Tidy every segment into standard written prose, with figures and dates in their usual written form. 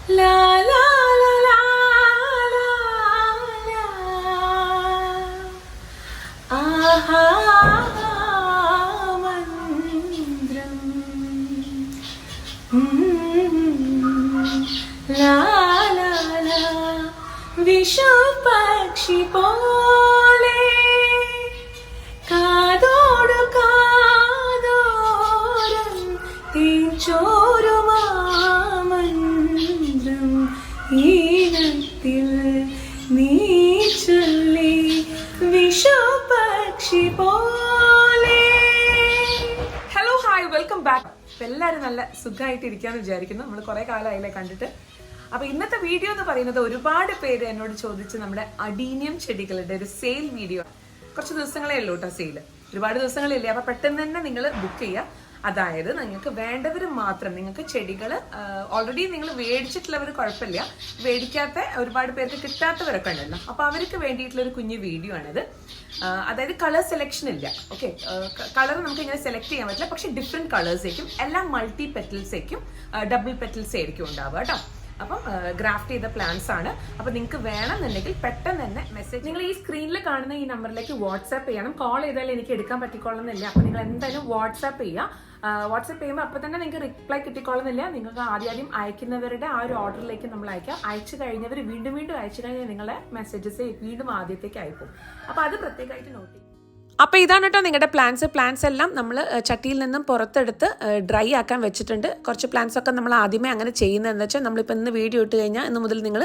La la la la la la. Aha mandram. La la la. Vishu pakshi pole കാതോടു കാതോരം തീച്ചോരുമാമന്ത്രം ഈണത്തിൽ നീ ചൊല്ലി വിഷുപക്ഷി പോലെ. Hello hi, welcome back. എല്ലാവരും നല്ല സുഖമായിട്ടിരിക്കാന്ന് വിചാരിക്കുന്നു. നമ്മൾ കുറെ കാലമായില്ലേ കണ്ടിട്ട്. അപ്പൊ ഇന്നത്തെ വീഡിയോ എന്ന് പറയുന്നത് ഒരുപാട് പേര് എന്നോട് ചോദിച്ച് നമ്മുടെ അഡീനിയം ചെടികളുടെ ഒരു സെയിൽ വീഡിയോ. കുറച്ച് ദിവസങ്ങളേ ഉള്ളൂ കേട്ടോ സെയില്, ഒരുപാട് ദിവസങ്ങളില്ലേ. അപ്പൊ പെട്ടെന്ന് തന്നെ നിങ്ങൾ ബുക്ക് ചെയ്യുക. അതായത് നിങ്ങൾക്ക് വേണ്ടവർ മാത്രം, നിങ്ങൾക്ക് ചെടികൾ ഓൾറെഡി നിങ്ങൾ മേടിച്ചിട്ടുള്ളവർ കുഴപ്പമില്ല, മേടിക്കാത്ത ഒരുപാട് പേർക്ക് കിട്ടാത്തവരൊക്കെ ഉണ്ടല്ലോ. അപ്പൊ അവർക്ക് വേണ്ടിയിട്ടുള്ള ഒരു കുഞ്ഞു വീഡിയോ ആണിത്. അതായത് കളർ സെലക്ഷൻ ഇല്ല. ഓക്കെ, കളർ നമുക്ക് ഇങ്ങനെ സെലക്ട് ചെയ്യാൻ പറ്റില്ല, പക്ഷെ ഡിഫറെന്റ് കളേഴ്സേക്കും, എല്ലാം മൾട്ടി പെറ്റൽസേക്കും ഡബിൾ പെറ്റൽസ് ആയിരിക്കും ഉണ്ടാവുക കേട്ടോ. അപ്പം ഗ്രാഫ്റ്റ് ചെയ്ത പ്ലാന്റ്സ് ആണ്. അപ്പൊ നിങ്ങൾക്ക് വേണമെന്നുണ്ടെങ്കിൽ പെട്ടെന്ന് തന്നെ മെസ്സേജ്, നിങ്ങൾ ഈ സ്ക്രീനിൽ കാണുന്ന ഈ നമ്പറിലേക്ക് വാട്സാപ്പ് ചെയ്യണം. കോൾ ചെയ്താൽ എനിക്ക് എടുക്കാൻ പറ്റിക്കോളുന്നില്ല. അപ്പൊ നിങ്ങൾ എന്തായാലും വാട്സാപ്പ് ചെയ്യുക. വാട്സാപ്പ് ചെയ്യുമ്പോൾ അപ്പൊ തന്നെ നിങ്ങൾക്ക് റിപ്ലൈ കിട്ടിക്കോളുന്നില്ല. നിങ്ങൾക്ക് ആദ്യം അയക്കുന്നവരുടെ ആ ഒരു ഓർഡറിലേക്ക് നമ്മൾ അയക്കാം. അയച്ചു കഴിഞ്ഞവർ വീണ്ടും വീണ്ടും അയച്ചു കഴിഞ്ഞാൽ നിങ്ങളുടെ മെസ്സേജസ് വീണ്ടും ആദ്യത്തേക്ക് അയക്കും. അപ്പൊ അത് പ്രത്യേകമായിട്ട് നോട്ട് ചെയ്യും. അപ്പോൾ ഇതാണ് കേട്ടോ നിങ്ങളുടെ പ്ലാന്റ്സ് എല്ലാം നമ്മൾ ചട്ടിയിൽ നിന്നും പുറത്തെടുത്ത് ഡ്രൈ ആക്കാൻ വെച്ചിട്ടുണ്ട്. കുറച്ച് പ്ലാന്റ്സ് ഒക്കെ നമ്മൾ ആദ്യമേ അങ്ങനെ ചെയ്യുന്നതെന്ന് വെച്ചാൽ നമ്മളിപ്പോൾ ഇന്ന് വീഡിയോ ഇട്ട് കഴിഞ്ഞാൽ ഇന്ന് മുതൽ നിങ്ങൾ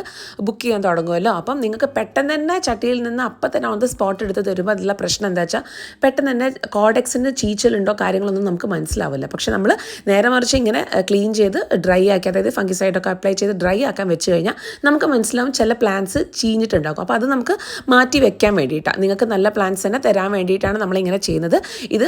ബുക്ക് ചെയ്യാൻ തുടങ്ങുമല്ലോ. അപ്പം നിങ്ങൾക്ക് പെട്ടെന്ന് തന്നെ ചട്ടിയിൽ നിന്ന് അപ്പം തന്നെ ഓൺ ദ സ്പോട്ട് എടുത്ത് തരുമ്പോൾ അതിലുള്ള പ്രശ്നം എന്താ വെച്ചാൽ പെട്ടെന്ന് തന്നെ കോഡെക്സിന് ചീച്ചലുണ്ടോ കാര്യങ്ങളൊന്നും നമുക്ക് മനസ്സിലാവില്ല. പക്ഷെ നമ്മൾ നേരെ മറിച്ച് ഇങ്ങനെ ക്ലീൻ ചെയ്ത് ഡ്രൈ ആക്കി, അതായത് ഫംഗിസൈഡൊക്കെ അപ്ലൈ ചെയ്ത് ഡ്രൈ ആക്കാൻ വെച്ച് കഴിഞ്ഞാൽ നമുക്ക് മനസ്സിലാവും ചില പ്ലാന്റ്സ് ചീഞ്ഞിട്ടുണ്ടാകും. അപ്പോൾ അത് നമുക്ക് മാറ്റി വെക്കാൻ വേണ്ടിയിട്ടാണ്, നിങ്ങൾക്ക് നല്ല പ്ലാന്റ്സ് തന്നെ തരാൻ വേണ്ടിയിട്ടാണ് നമ്മളിങ്ങനെ ചെയ്യുന്നത്. ഇത്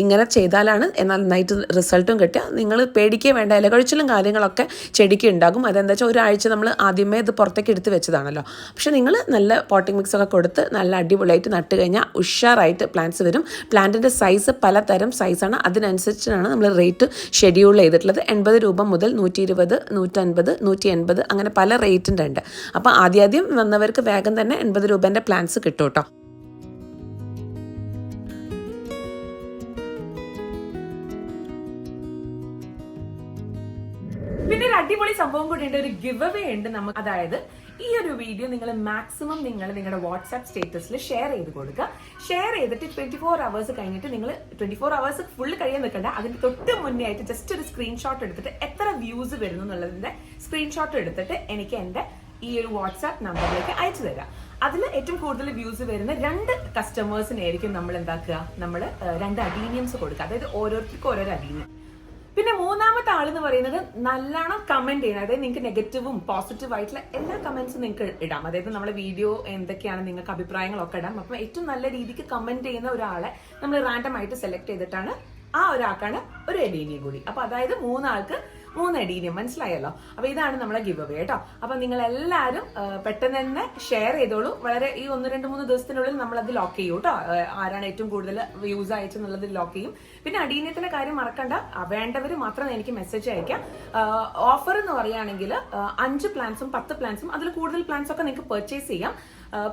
ഇങ്ങനെ ചെയ്താലാണ് എന്നാൽ നന്നായിട്ട് റിസൾട്ടും കിട്ടുക. നിങ്ങൾ പേടിക്കേ വേണ്ട, ഇലകൊഴിച്ചിലും കാര്യങ്ങളൊക്കെ ചെടിക്ക് ഉണ്ടാകും. അതെന്താ വെച്ചാൽ ഒരാഴ്ച നമ്മൾ ആദ്യമേ ഇത് പുറത്തേക്ക് എടുത്ത് വെച്ചതാണല്ലോ. പക്ഷേ നിങ്ങൾ നല്ല പോട്ടിംഗ് മിക്സ് ഒക്കെ കൊടുത്ത് നല്ല അടിപൊളിയായിട്ട് നട്ട് കഴിഞ്ഞാൽ ഉഷാറായിട്ട് പ്ലാന്റ്സ് വരും. പ്ലാന്റിൻ്റെ സൈസ് പലതരം സൈസാണ്, അതിനനുസരിച്ചാണ് നമ്മൾ റേറ്റ് ഷെഡ്യൂൾ ചെയ്തിട്ടുള്ളത്. 80 രൂപ മുതൽ 120, 150, 180 അങ്ങനെ പല റേറ്റിൻ്റെ ഉണ്ട്. അപ്പോൾ ആദ്യം വന്നവർക്ക് വേഗം തന്നെ 80 രൂപേൻ്റെ പ്ലാന്റ്സ് കിട്ടും കേട്ടോ. പിന്നെ ഒരു അടിപൊളി സംഭവം കൂടി ഉണ്ട്, ഒരു ഗിവ് അവേ ഉണ്ട് നമുക്ക്. അതായത് ഈ ഒരു വീഡിയോ നിങ്ങൾ മാക്സിമം നിങ്ങളുടെ വാട്സാപ്പ് സ്റ്റേറ്റസിൽ ഷെയർ ചെയ്ത് കൊടുക്കുക. ഷെയർ ചെയ്തിട്ട് 24 hours കഴിഞ്ഞിട്ട്, നിങ്ങൾ 24 hours ഫുള്ള് കഴിയാൻ നിൽക്കണ്ട, അതിന് തൊട്ട് മുന്നേ ആയിട്ട് ജസ്റ്റ് ഒരു സ്ക്രീൻഷോട്ട് എടുത്തിട്ട് എത്ര വ്യൂസ് വരുന്നു എന്നുള്ളതിന്റെ സ്ക്രീൻഷോട്ട് എടുത്തിട്ട് എനിക്ക് എൻ്റെ ഈ ഒരു വാട്സാപ്പ് നമ്പറിലേക്ക് അയച്ചു തരാം. അതിൽ ഏറ്റവും കൂടുതൽ വ്യൂസ് വരുന്ന 2 കസ്റ്റമേഴ്സിനായിരിക്കും നമ്മൾ എന്താക്കുക, നമ്മൾ 2 അഡീനിയംസ് കൊടുക്കുക. അതായത് ഓരോരുത്തർക്കും ഓരോരോ അഡീനിയം. പിന്നെ മൂന്നാമത്തെ ആളെന്ന് പറയുന്നത് നല്ലോണം കമന്റ് ചെയ്യണം. അതായത് നിങ്ങൾക്ക് നെഗറ്റീവും പോസിറ്റീവ് ആയിട്ടുള്ള എല്ലാ കമന്റ്സും നിങ്ങൾക്ക് ഇടാം. അതായത് നമ്മുടെ വീഡിയോ എന്തൊക്കെയാണ് നിങ്ങൾക്ക് അഭിപ്രായങ്ങളൊക്കെ ഇടാം. അപ്പം ഏറ്റവും നല്ല രീതിക്ക് കമന്റ് ചെയ്യുന്ന ഒരാളെ നമ്മൾ റാൻഡം ആയിട്ട് സെലക്ട് ചെയ്തിട്ടാണ് ആ ഒരാൾക്കാണ് ഒരു അഡീനിയം കൂടി. അപ്പൊ അതായത് 3 ആൾക്ക് 3 അഡീനിയം, മനസ്സിലായല്ലോ. അപ്പൊ ഇതാണ് നമ്മളെ ഗിവ് അവേ കേട്ടോ. അപ്പൊ നിങ്ങൾ എല്ലാവരും പെട്ടെന്ന് തന്നെ ഷെയർ ചെയ്തോളൂ. വളരെ ഈ 1, 2, 3 ദിവസത്തിനുള്ളിൽ നമ്മൾ അത് ലോക്ക് ചെയ്യും കേട്ടോ. ആരാണ് ഏറ്റവും കൂടുതൽ വ്യൂസ് അയച്ചെന്നുള്ളത് ലോക്ക് ചെയ്യും. പിന്നെ അഡീനിയത്തിന്റെ കാര്യം മറക്കണ്ട, വേണ്ടവർ മാത്രം എനിക്ക് മെസ്സേജ് അയക്കാം. ഓഫർ എന്ന് പറയുകയാണെങ്കിൽ 5 പ്ലാൻസും 10 പ്ലാൻസും അതിൽ കൂടുതൽ പ്ലാൻസ് ഒക്കെ നിങ്ങൾക്ക് പർച്ചേസ് ചെയ്യാം.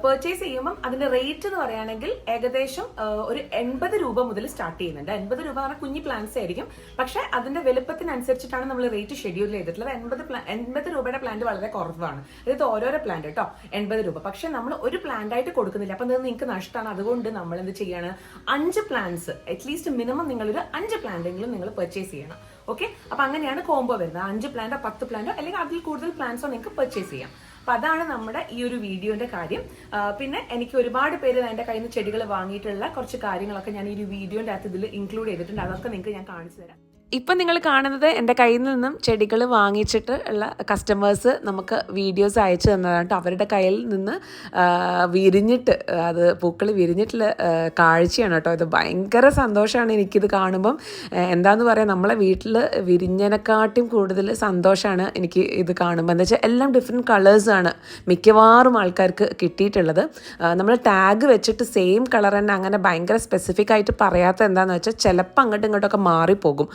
പർച്ചേസ് ചെയ്യുമ്പം അതിന്റെ റേറ്റ് എന്ന് പറയുകയാണെങ്കിൽ ഏകദേശം ഒരു 80 രൂപ മുതൽ സ്റ്റാർട്ട് ചെയ്യുന്നുണ്ട്. 80 രൂപ പറഞ്ഞാൽ കുഞ്ഞി പ്ലാൻസ് ആയിരിക്കും, പക്ഷെ അതിന്റെ വലുപ്പത്തിനനുസരിച്ചിട്ടാണ് നമ്മൾ റേറ്റ് ഷെഡ്യൂൾ ചെയ്തിട്ടുള്ളത്. 80 രൂപയുടെ പ്ലാന്റ് വളരെ കുറവാണ്. അതായത് ഓരോരോ പ്ലാന്റ് കേട്ടോ 80 രൂപ. പക്ഷെ നമ്മൾ ഒരു പ്ലാന്റ് ആയിട്ട് കൊടുക്കുന്നില്ല, അപ്പൊ നിങ്ങൾക്ക് നഷ്ടമാണ്. അതുകൊണ്ട് നമ്മൾ എന്ത് ചെയ്യാണ്, 5 പ്ലാന്റ്സ് അറ്റ്ലീസ്റ്റ് മിനിമം നിങ്ങളൊരു 5 പ്ലാന്റെങ്കിലും നിങ്ങൾ പർച്ചേസ് ചെയ്യണം. ഓക്കെ, അപ്പൊ അങ്ങനെയാണ് കോംബോ വരുന്നത്. 5 പ്ലാന്റോ 10 പ്ലാന്റോ അല്ലെങ്കിൽ അതിൽ കൂടുതൽ പ്ലാന്റ്സോ നിങ്ങൾക്ക് പർച്ചേസ് ചെയ്യാം. അപ്പൊ അതാണ് നമ്മുടെ ഈ ഒരു വീഡിയോന്റെ കാര്യം. പിന്നെ എനിക്ക് ഒരുപാട് പേര് എന്റെ കയ്യിൽ നിന്ന് ചെടികൾ വാങ്ങിയിട്ടുള്ള കുറച്ച് കാര്യങ്ങളൊക്കെ ഞാൻ ഈ ഒരു വീഡിയോന്റെ അകത്ത് ഇതിൽ ഇൻക്ലൂഡ് ചെയ്തിട്ടുണ്ട്. അതൊക്കെ നിങ്ങൾക്ക് ഞാൻ കാണിച്ചു തരാം. ഇപ്പം നിങ്ങൾ കാണുന്നത് എൻ്റെ കയ്യിൽ നിന്നും ചെടികൾ വാങ്ങിച്ചിട്ട് ഉള്ള കസ്റ്റമേഴ്സ് നമുക്ക് വീഡിയോസ് അയച്ചു തന്നതാണ്. അവരുടെ കയ്യിൽ നിന്ന് വിരിഞ്ഞിട്ട്, അത് പൂക്കൾ വിരിഞ്ഞിട്ടുള്ള കാഴ്ചയാണ് കേട്ടോ. ഇത് ഭയങ്കര സന്തോഷമാണ് എനിക്കിത് കാണുമ്പം. എന്താന്ന് പറയാം, നമ്മളെ വീട്ടിൽ വിരിഞ്ഞതിനെക്കാട്ടും കൂടുതൽ സന്തോഷമാണ് എനിക്ക് ഇത് കാണുമ്പോൾ. എന്താ വെച്ചാൽ എല്ലാം ഡിഫറെൻറ്റ് കളേഴ്സാണ് മിക്കവാറും ആൾക്കാർക്ക് കിട്ടിയിട്ടുള്ളത്. നമ്മൾ ടാഗ് വെച്ചിട്ട് സെയിം കളർ തന്നെ അങ്ങനെ ഭയങ്കര സ്പെസിഫിക് ആയിട്ട് പറയാത്ത എന്താണെന്ന് വെച്ചാൽ ചിലപ്പോൾ അങ്ങോട്ടും ഇങ്ങോട്ടൊക്കെ മാറിപ്പോകും.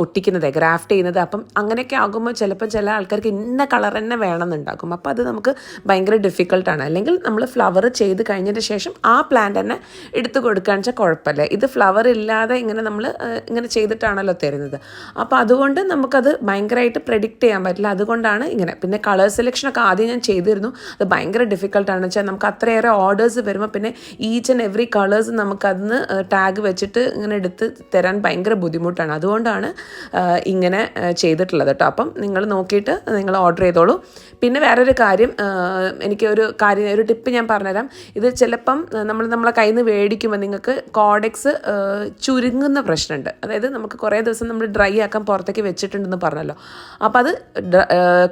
ഒട്ടിക്കുന്നത്, ഗ്രാഫ്റ്റ് ചെയ്യുന്നത്. അപ്പം അങ്ങനെയൊക്കെ ആകുമ്പോൾ ചിലപ്പോൾ ചില ആൾക്കാർക്ക് ഇന്ന കളർ തന്നെ വേണമെന്നുണ്ടാകും. അപ്പോൾ അത് നമുക്ക് ഭയങ്കര ഡിഫിക്കൽട്ടാണ്. അല്ലെങ്കിൽ നമ്മൾ ഫ്ലവർ ചെയ്ത് കഴിഞ്ഞതിന് ശേഷം ആ പ്ലാന്റ് തന്നെ എടുത്ത് കൊടുക്കുകയെന്ന് വെച്ചാൽ കുഴപ്പമില്ല. ഇത് ഫ്ലവർ ഇല്ലാതെ ഇങ്ങനെ നമ്മൾ ഇങ്ങനെ ചെയ്തിട്ടാണല്ലോ തരുന്നത്. അപ്പോൾ അതുകൊണ്ട് നമുക്കത് ഭയങ്കരമായിട്ട് പ്രെഡിക്റ്റ് ചെയ്യാൻ പറ്റില്ല. അതുകൊണ്ടാണ് ഇങ്ങനെ. പിന്നെ കളർ സെലക്ഷനൊക്കെ ആദ്യം ഞാൻ ചെയ്തിരുന്നു. അത് ഭയങ്കര ഡിഫിക്കൽട്ടാണ് വെച്ചാൽ നമുക്ക് അത്രയേറെ ഓർഡേഴ്സ് വരുമ്പോൾ പിന്നെ ഈച്ച് ആൻഡ് എവറി കളേഴ്സ് നമുക്കതിന് ടാഗ് വെച്ചിട്ട് ഇങ്ങനെ എടുത്ത് തരാൻ ഭയങ്കര ബുദ്ധിമുട്ടാണ്. അതുകൊണ്ടാണ് ഇങ്ങനെ ചെയ്തിട്ടുള്ളത് കേട്ടോ. അപ്പം നിങ്ങൾ നോക്കിയിട്ട് നിങ്ങൾ ഓർഡർ ചെയ്തോളൂ. പിന്നെ വേറൊരു കാര്യം, ഒരു ടിപ്പ് ഞാൻ പറഞ്ഞുതരാം. ഇത് ചിലപ്പം നമ്മളെ കയ്യിൽ നിന്ന് മേടിക്കുമ്പോൾ നിങ്ങൾക്ക് കോഡെക്സ് ചുരുങ്ങുന്ന പ്രശ്നമുണ്ട്. അതായത് നമുക്ക് കുറേ ദിവസം നമ്മൾ ഡ്രൈ ആക്കാൻ പുറത്തേക്ക് വെച്ചിട്ടുണ്ടെന്ന് പറഞ്ഞല്ലോ. അപ്പോൾ അത്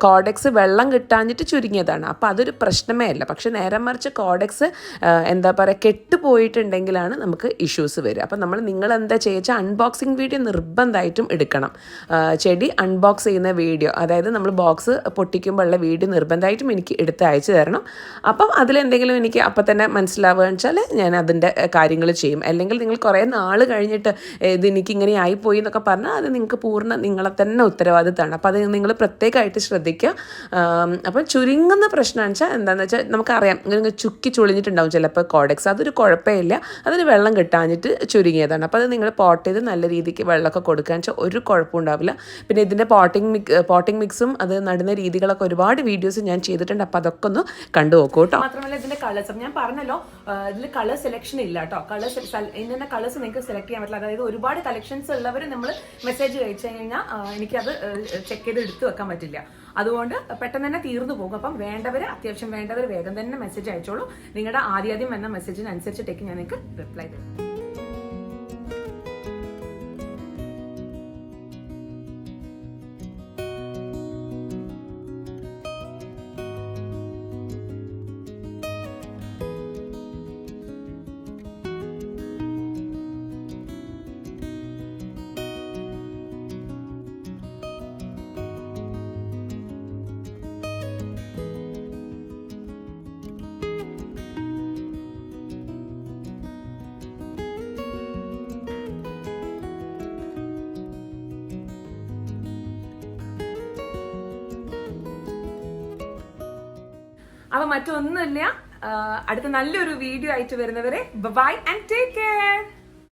കോഡെക്സ് വെള്ളം കിട്ടാഞ്ഞിട്ട് ചുരുങ്ങിയതാണ്. അപ്പോൾ അതൊരു പ്രശ്നമേ അല്ല. പക്ഷെ നേരെ മറിച്ച് കോഡെക്സ് കെട്ടുപോയിട്ടുണ്ടെങ്കിലാണ് നമുക്ക് ഇഷ്യൂസ് വരിക. അപ്പം നിങ്ങൾ എന്താ ചെയ്യുക, അൺബോക്സിങ് വീഡിയോ നിർബന്ധമായിട്ടും എടുക്കണം. ചെടി അൺബോക്സ് ചെയ്യുന്ന വീഡിയോ, അതായത് നമ്മൾ ബോക്സ് പൊട്ടിക്കുമ്പോഴുള്ള വീഡിയോ നിർബന്ധമായിട്ടും എനിക്ക് എടുത്ത് അയച്ചു തരണം. അപ്പം അതിലെന്തെങ്കിലും എനിക്ക് അപ്പം തന്നെ മനസ്സിലാവുകയെന്ന് വെച്ചാൽ ഞാൻ അതിൻ്റെ കാര്യങ്ങൾ ചെയ്യും. അല്ലെങ്കിൽ നിങ്ങൾ കുറേ നാൾ കഴിഞ്ഞിട്ട് ഇതെനിക്ക് ഇങ്ങനെ ആയിപ്പോയി എന്നൊക്കെ പറഞ്ഞാൽ അത് നിങ്ങൾക്ക് നിങ്ങളെ തന്നെ ഉത്തരവാദിത്തമാണ്. അപ്പോൾ അത് നിങ്ങൾ പ്രത്യേകമായിട്ട് ശ്രദ്ധിക്കുക. അപ്പം ചുരുങ്ങുന്ന പ്രശ്നമാണെന്ന് വെച്ചാൽ എന്താണെന്ന് വെച്ചാൽ നമുക്കറിയാം, ഇങ്ങനെ ചുക്കി ചുളിഞ്ഞിട്ടുണ്ടാവും ചിലപ്പോൾ കോഡെക്സ്. അതൊരു കുഴപ്പമില്ല, അതിന് വെള്ളം കിട്ടാഞ്ഞിട്ട് ചുരുങ്ങിയതാണ്. അപ്പോൾ അത് നിങ്ങൾ പോട്ട് ചെയ്ത് നല്ല രീതിക്ക് വെള്ളമൊക്കെ കൊടുക്കുകയെന്ന് വെച്ചാൽ ഒരു കുഴപ്പം ഉണ്ടാവില്ല. പിന്നെ ഇതിൻ്റെ പോട്ടിംഗ് മിക്സും അത് നടുന്ന രീതികളൊക്കെ ഒരുപാട് വീഡിയോസ് ഞാൻ ചെയ്തിട്ടുണ്ട്. അപ്പോൾ അതൊക്കെ ഒന്ന് കണ്ടു നോക്കൂ കേട്ടോ. മാത്രമല്ല ഇതിന്റെ കളേഴ്സ് ഞാൻ പറഞ്ഞല്ലോ, ഇതിൽ കളർ സെലക്ഷൻ ഇല്ല കേട്ടോ. ഇന്ന കളേഴ്സ് നിങ്ങൾക്ക് സെലക്ട് ചെയ്യാൻ പറ്റില്ല. അതായത് ഒരുപാട് കളക്ഷൻസ് ഉള്ളവർ നമ്മൾ മെസ്സേജ് അയച്ചു കഴിഞ്ഞാൽ എനിക്കത് ചെക്ക് ചെയ്ത് എടുത്തു വെക്കാൻ പറ്റില്ല. അതുകൊണ്ട് പെട്ടെന്ന് തന്നെ തീർന്നു പോകും. അപ്പം അത്യാവശ്യം വേണ്ടവർ വേഗം തന്നെ മെസ്സേജ് അയച്ചോളൂ. നിങ്ങളുടെ ആദ്യം വന്ന മെസ്സേജിനനുസരിച്ചിട്ടേക്ക് ഞാൻ നിങ്ങൾക്ക് റിപ്ലൈ തരും. അപ്പൊ മറ്റൊന്നുമില്ല, അടുത്ത നല്ലൊരു വീഡിയോ ആയിട്ട് വരുന്നവരെ ബൈ ആൻഡ് ടേക്ക് കെയർ.